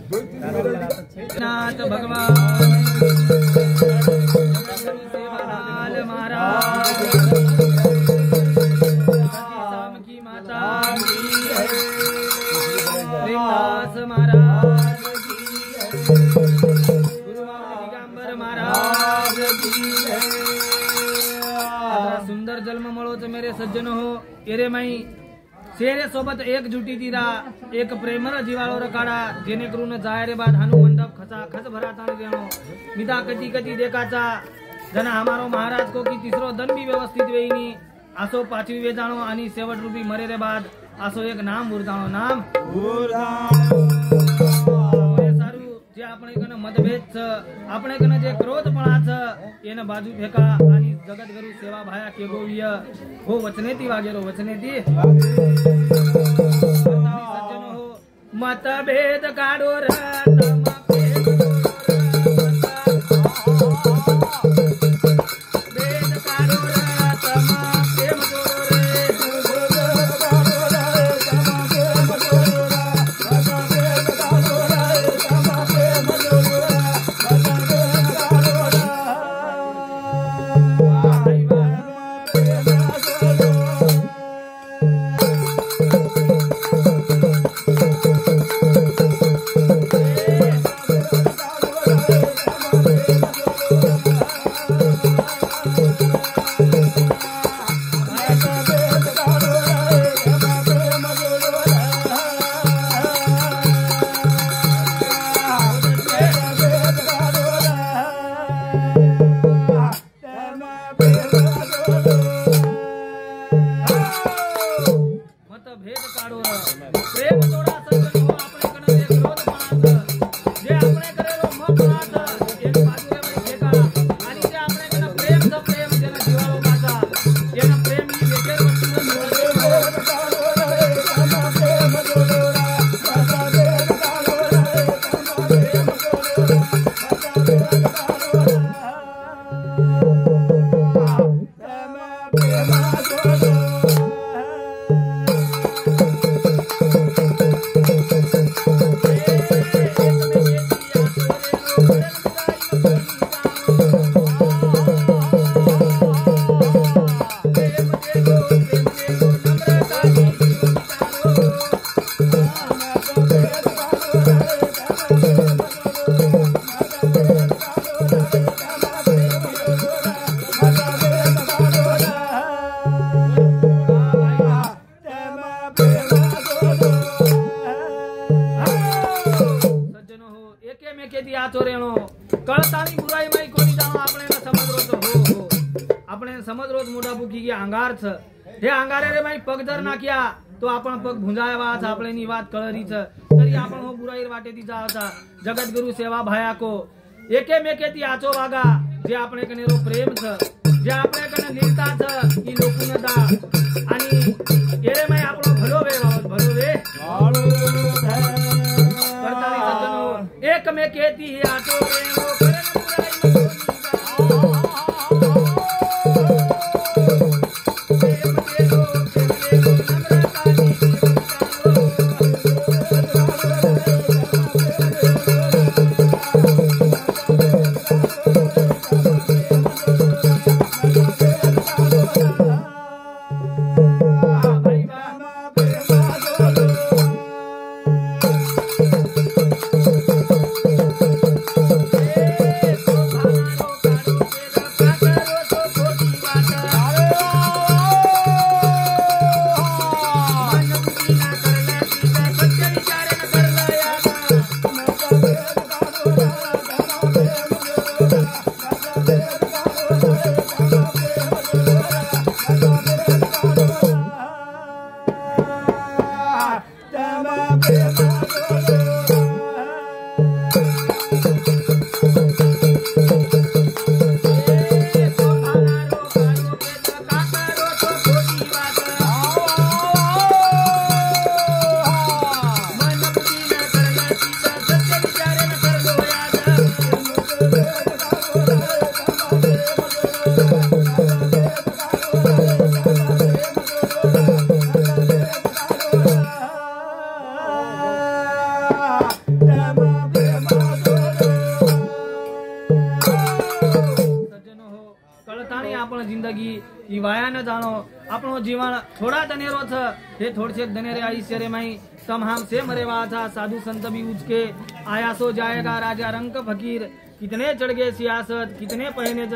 नाथ भगवान सेवालाल महाराज शाम की माता की प्रेमदास महाराज की गुरु दिगंबर महाराज की सुंदर जन्म मळो च मेरे सज्जन हो एरे माई शेरे सोबत एक जुटी दिरा एक प्रेमर जीवाळो रखाडा जेणेकरून जायरे बाद हानू मंडप खचा खच भराता देणो मिदा कटी कटी देखाचा जना हमारो महाराज को की तीसरो दन भी व्यवस्थित वेईनी आसो पाचवी वेजाणो आणि शेवट रूपी मरे रे बाद आसो एक नाम उरजाणो नाम सारू जे આપણે કને મતભેદ છે આપણે કને જે ક્રોધપણા છે એને બાજુ ફેકા आणि जगत गुरु सेवा भाया के गोविय हो वचनेती वागेरो वचनेती सज्जन हो मतभेद काढो रे हे अंगारे रे माई पग जर नाख्या तो आपण पग भुंजायवा आपल्यानी वात कळरी छ तरी आपण हो बुराईर वाटेती जावता जगत गुरु सेवा भाया को एके मेकेती आचो वागा जे आपणे कने रो प्रेम छ जे आपणे कने लीलता छ ई लोकुन दा आणि एरे माई आपलो भलो वे करताली सज्जनो एक मेकेती आचो प्रेम करे आपण जिंदगी ई वाया न जाणो आपणो जीवन थोड़ा धनेरो छ हे थोड़से धनेरे आयुष्य रे माई तम हम से मरे वाचा साधु संत भी उचके आया सो जाएगा राजा रंक फकीर कितने चढ़ गए सियासत कितने पहने